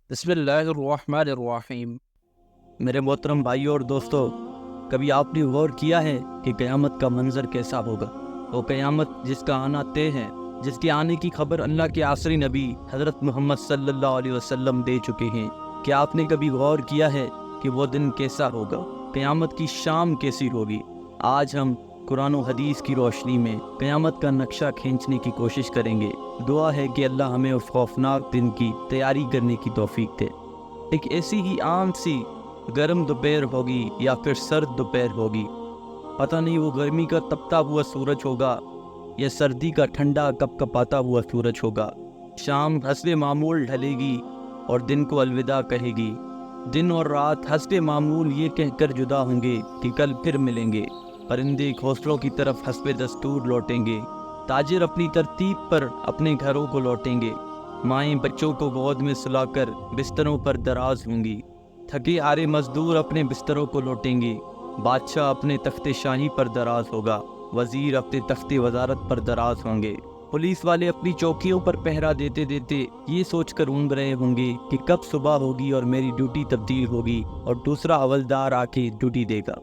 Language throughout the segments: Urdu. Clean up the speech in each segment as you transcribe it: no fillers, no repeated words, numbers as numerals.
بسم اللہ الرحمن الرحیم۔ میرے محترم بھائیوں اور دوستوں، کبھی آپ نے غور کیا ہے کہ قیامت کا منظر کیسا ہوگا؟ وہ قیامت جس کا آنا طے ہے، جس کے آنے کی خبر اللہ کے آخری نبی حضرت محمد صلی اللہ علیہ وسلم دے چکے ہیں۔ کیا آپ نے کبھی غور کیا ہے کہ وہ دن کیسا ہوگا؟ قیامت کی شام کیسی ہوگی؟ آج ہم قرآن و حدیث کی روشنی میں قیامت کا نقشہ کھینچنے کی کوشش کریں گے۔ دعا ہے کہ اللہ ہمیں اس خوفناک دن کی تیاری کرنے کی توفیق دے۔ ایک ایسی ہی عام سی گرم دوپہر ہوگی یا پھر سرد دوپہر ہوگی، پتہ نہیں وہ گرمی کا تپتا ہوا سورج ہوگا یا سردی کا ٹھنڈا کپ کپاتا ہوا سورج ہوگا۔ شام حسب معمول ڈھلے گی اور دن کو الوداع کہے گی۔ دن اور رات حسب معمول یہ کہہ کر جدا ہوں گے کہ کل پھر ملیں گے۔ پرندے گھونسلوں کی طرف حسب دستور لوٹیں گے۔ تاجر اپنی ترتیب پر اپنے گھروں کو لوٹیں گے۔ مائیں بچوں کو گود میں سلا کر بستروں پر دراز ہوں گی۔ تھکے ہارے مزدور اپنے بستروں کو لوٹیں گے۔ بادشاہ اپنے تخت شاہی پر دراز ہوگا۔ وزیر اپنے تخت وزارت پر دراز ہوں گے۔ پولیس والے اپنی چوکیوں پر پہرا دیتے دیتے یہ سوچ کر اونگ رہے ہوں گے کہ کب صبح ہوگی اور میری ڈیوٹی تبدیل ہوگی اور دوسرا حوالدار آ کے ڈیوٹی دے گا۔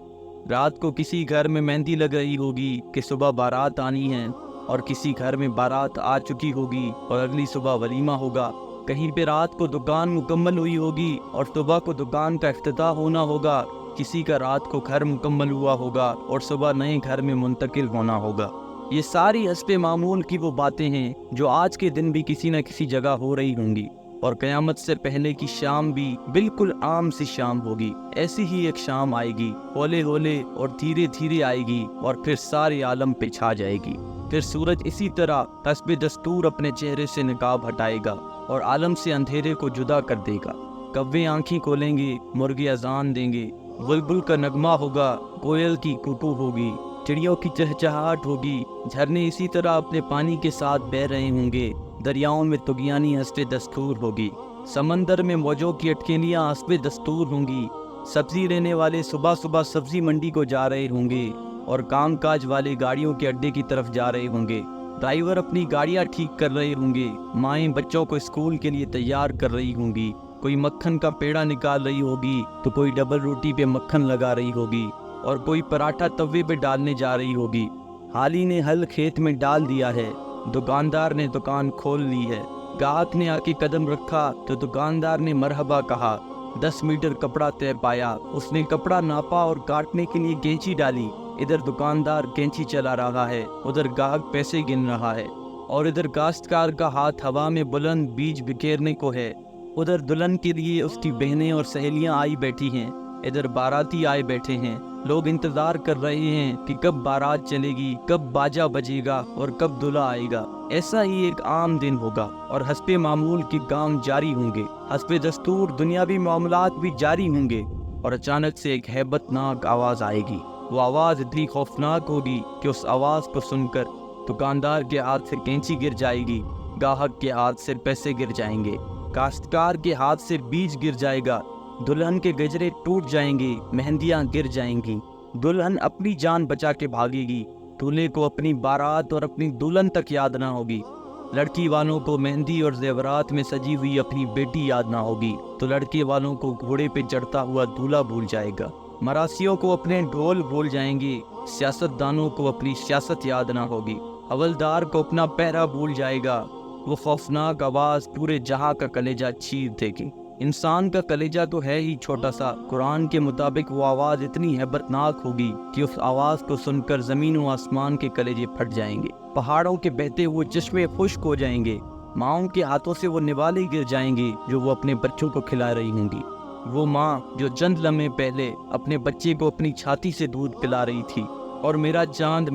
رات کو کسی گھر میں مہندی لگ رہی ہوگی کہ صبح بارات آنی ہے، اور کسی گھر میں بارات آ چکی ہوگی اور اگلی صبح ولیمہ ہوگا۔ کہیں پہ رات کو دکان مکمل ہوئی ہوگی اور صبح کو دکان کا افتتاح ہونا ہوگا۔ کسی کا رات کو گھر مکمل ہوا ہوگا اور صبح نئے گھر میں منتقل ہونا ہوگا۔ یہ ساری حسب معمول کی وہ باتیں ہیں جو آج کے دن بھی کسی نہ کسی جگہ ہو رہی ہوں گی، اور قیامت سے پہلے کی شام بھی بالکل عام سی شام ہوگی۔ ایسی ہی ایک شام آئے گی، ہولے ہولے اور دھیرے دھیرے آئے گی، اور پھر سارے عالم پہ چھا جائے گی۔ پھر سورج اسی طرح حسب دستور اپنے چہرے سے نقاب ہٹائے گا اور عالم سے اندھیرے کو جدا کر دے گا۔ کوے آنکھیں کھولیں گے، مرغے اذان دیں گے، بلبل کا نغمہ ہوگا، کوئل کی کوکو ہوگی، چڑیوں کی چہچہاہٹ ہوگی، جھرنے اسی طرح اپنے پانی کے ساتھ بہہ رہے ہوں گے، دریاؤں میں طغیانی حسب دستور ہوگی، سمندر میں موجوں کی اٹکیلیاں حسب دستور ہوں گی، سبزی لینے والے صبح صبح سبزی منڈی کو جا رہے ہوں گے اور کام کاج والے گاڑیوں کے اڈے کی طرف جا رہے ہوں گے، ڈرائیور اپنی گاڑیاں ٹھیک کر رہے ہوں گے، مائیں بچوں کو اسکول کے لیے تیار کر رہی ہوں گی، کوئی مکھن کا پیڑا نکال رہی ہوگی تو کوئی ڈبل روٹی پہ مکھن لگا رہی ہوگی، اور کوئی پراٹھا توے پہ ڈالنے جا رہی ہوگی۔ حالی نے ہل کھیت میں ڈال دیا ہے، دکاندار نے دکان کھول لی ہے، گاہک نے آ کے قدم رکھا تو دکاندار نے مرحبا کہا، 10 میٹر کپڑا طے پایا، اس نے کپڑا ناپا اور کاٹنے کے لیے کینچی ڈالی۔ ادھر دکاندار کینچی چلا رہا ہے، ادھر گاہک پیسے گن رہا ہے، اور ادھر کاشتکار کا ہاتھ ہوا میں بلند بیج بکھیرنے کو ہے۔ ادھر دلہن کے لیے اس کی بہنیں اور سہیلیاں آئی بیٹھی ہیں، ادھر باراتی آئے بیٹھے ہیں۔ لوگ انتظار کر رہے ہیں کہ کب بارات چلے گی، کب باجا بجے گا اور کب دلہا آئے گا۔ ایسا ہی ایک عام دن ہوگا اور حسب معمول کے کام جاری ہوں گے، حسب دستور دنیاوی معاملات بھی جاری ہوں گے، اور اچانک سے ایک ہیبت ناک آواز آئے گی۔ وہ آواز اتنی خوفناک ہوگی کہ اس آواز کو سن کر دکاندار کے ہاتھ سے کینچی گر جائے گی، گاہک کے ہاتھ سے پیسے گر جائیں گے، کاشتکار کے ہاتھ سے بیج گر جائے گا، دلہن کے گجرے ٹوٹ جائیں گے، مہندیاں گر جائیں گی، دلہن اپنی جان بچا کے بھاگے گی، دولہے کو اپنی بارات اور اپنی دلہن تک یاد نہ ہوگی، لڑکی والوں کو مہندی اور زیورات میں سجی ہوئی اپنی بیٹی یاد نہ ہوگی تو لڑکے والوں کو گھوڑے پہ چڑھتا ہوا دولہا بھول جائے گا، مراسیوں کو اپنے ڈھول بھول جائیں گے، سیاست دانوں کو اپنی سیاست یاد نہ ہوگی، حوالدار کو اپنا پہرا بھول جائے گا۔ وہ خوفناک آواز پورے جہاں کا کلیجہ چیر دے گی۔ انسان کا کلیجہ تو ہے ہی چھوٹا سا، قرآن کے مطابق وہ آواز اتنی ہیبتناک ہوگی کہ اس آواز کو سن کر زمین و آسمان کے کلیجے پھٹ جائیں گے، پہاڑوں کے بہتے ہوئے چشمے خشک ہو جائیں گے، ماؤں کے ہاتھوں سے وہ نوالے گر جائیں گے جو وہ اپنے بچوں کو کھلا رہی ہوں گی۔ وہ ماں جو چند لمحے پہلے اپنے بچے کو اپنی چھاتی سے دودھ پلا رہی تھی اور میرا چاند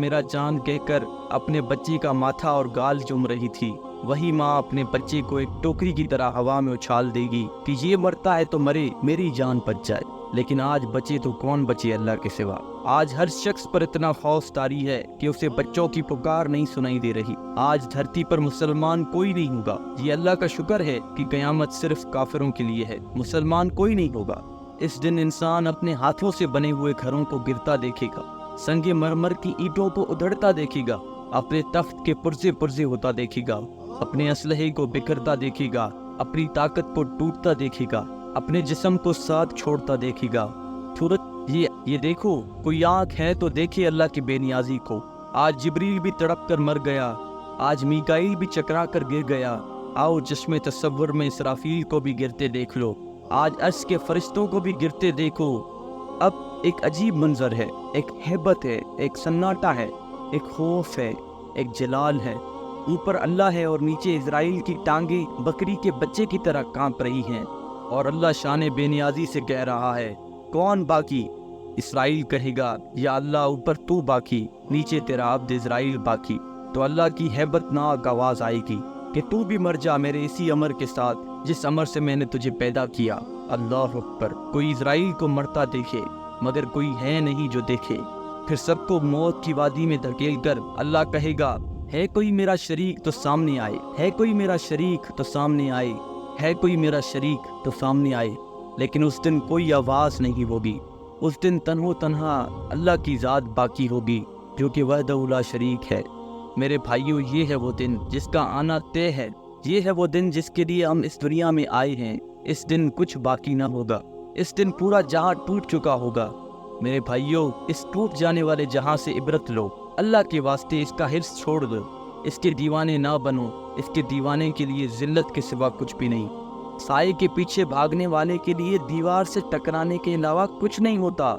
کہہ کر اپنے بچے کا ماتھا اور گال چوم رہی تھی، وہی ماں اپنے بچے کو ایک ٹوکری کی طرح ہوا میں اچھال دے گی کہ یہ مرتا ہے تو مرے، میری جان بچ جائے۔ لیکن آج بچے تو کون بچے اللہ کے سوا؟ آج ہر شخص پر اتنا خوف طاری ہے کہ اسے بچوں کی پکار نہیں سنائی دے رہی۔ آج دھرتی پر مسلمان کوئی نہیں ہوگا۔ یہ اللہ کا شکر ہے کہ قیامت صرف کافروں کے لیے ہے، مسلمان کوئی نہیں ہوگا۔ اس دن انسان اپنے ہاتھوں سے بنے ہوئے گھروں کو گرتا دیکھے گا، سنگ مرمر کی اینٹوں کو ادھڑتا دیکھے گا، اپنے تخت کے پرزے پرزے ہوتا دیکھے گا، اپنے اسلحے کو بکھرتا دیکھے گا، اپنی طاقت کو ٹوٹتا دیکھے گا، اپنے جسم کو ساتھ چھوڑتا دیکھے گا۔ سورج یہ دیکھو، کوئی آنکھ ہے تو دیکھے اللہ کی بے نیازی کو۔ آج جبریل بھی تڑپ کر مر گیا، آج میکائیل بھی چکرا کر گر گیا۔ آؤ چشم تصور میں اسرافیل کو بھی گرتے دیکھ لو، آج عرش کے فرشتوں کو بھی گرتے دیکھو۔ اب ایک عجیب منظر ہے، ایک ہیبت ہے، ایک سناٹا ہے، ایک خوف ہے، ایک جلال ہے۔ اوپر اللہ ہے اور نیچے اسرائیل کی ٹانگیں بکری کے بچے کی طرح کانپ رہی ہیں، اور اللہ شان بے نیازی سے کہہ رہا ہے، کون باقی؟ اسرائیل کہے گا، یا اللہ اوپر تو باقی، نیچے تیرا عبد اسرائیل باقی۔ تو اللہ کی ہیبت ناک آواز آئے گی کہ تو بھی مر جا میرے اسی امر کے ساتھ جس امر سے میں نے تجھے پیدا کیا۔ اللہ اکبر۔ کوئی اسرائیل کو مرتا دیکھے مگر کوئی ہے نہیں جو دیکھے۔ پھر سب کو موت کی وادی میں دھکیل کر اللہ کہے گا، ہے کوئی میرا شریک تو سامنے آئے، ہے کوئی میرا شریک تو سامنے آئے، ہے کوئی میرا شریک تو سامنے آئے۔ لیکن اس دن کوئی آواز نہیں ہوگی، اس دن تنہا اللہ کی ذات باقی ہوگی جو کہ وحدہ لا شریک ہے۔ میرے بھائیوں، یہ ہے وہ دن جس کا آنا طے ہے، یہ ہے وہ دن جس کے لیے ہم اس دنیا میں آئے ہیں۔ اس دن کچھ باقی نہ ہوگا، اس دن پورا جہاں ٹوٹ چکا ہوگا۔ میرے بھائیوں، اس ٹوٹ جانے والے جہاں سے عبرت لو، اللہ کے واسطے اس کا حرص چھوڑ دو، اس کے دیوانے نہ بنو، اس کے دیوانے کے لیے ذلت کے سوا کچھ بھی نہیں۔ سائے کے پیچھے بھاگنے والے کے لیے دیوار سے ٹکرانے کے علاوہ کچھ نہیں ہوتا،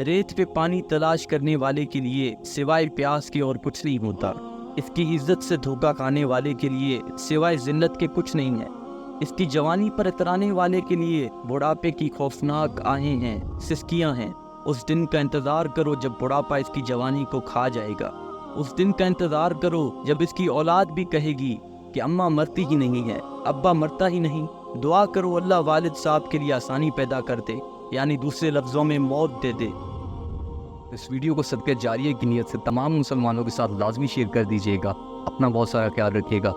ریت پہ پانی تلاش کرنے والے کے لیے سوائے پیاس کے اور کچھ نہیں ہوتا، اس کی عزت سے دھوکہ کھانے والے کے لیے سوائے ذلت کے کچھ نہیں ہے، اس کی جوانی پر اترانے والے کے لیے بڑھاپے کی خوفناک آہیں ہیں، سسکیاں ہیں۔ اس دن کا انتظار کرو جب بڑھاپا اس کی جوانی کو کھا جائے گا، اس دن کا انتظار کرو جب اس کی اولاد بھی کہے گی کہ اماں مرتی ہی نہیں ہے، ابا مرتا ہی نہیں۔ دعا کرو اللہ والد صاحب کے لیے آسانی پیدا کر دے، یعنی دوسرے لفظوں میں موت دے دے۔ اس ویڈیو کو صدقہ جاریہ کی نیت سے تمام مسلمانوں کے ساتھ لازمی شیئر کر دیجیے گا۔ اپنا بہت سارا خیال رکھیے گا۔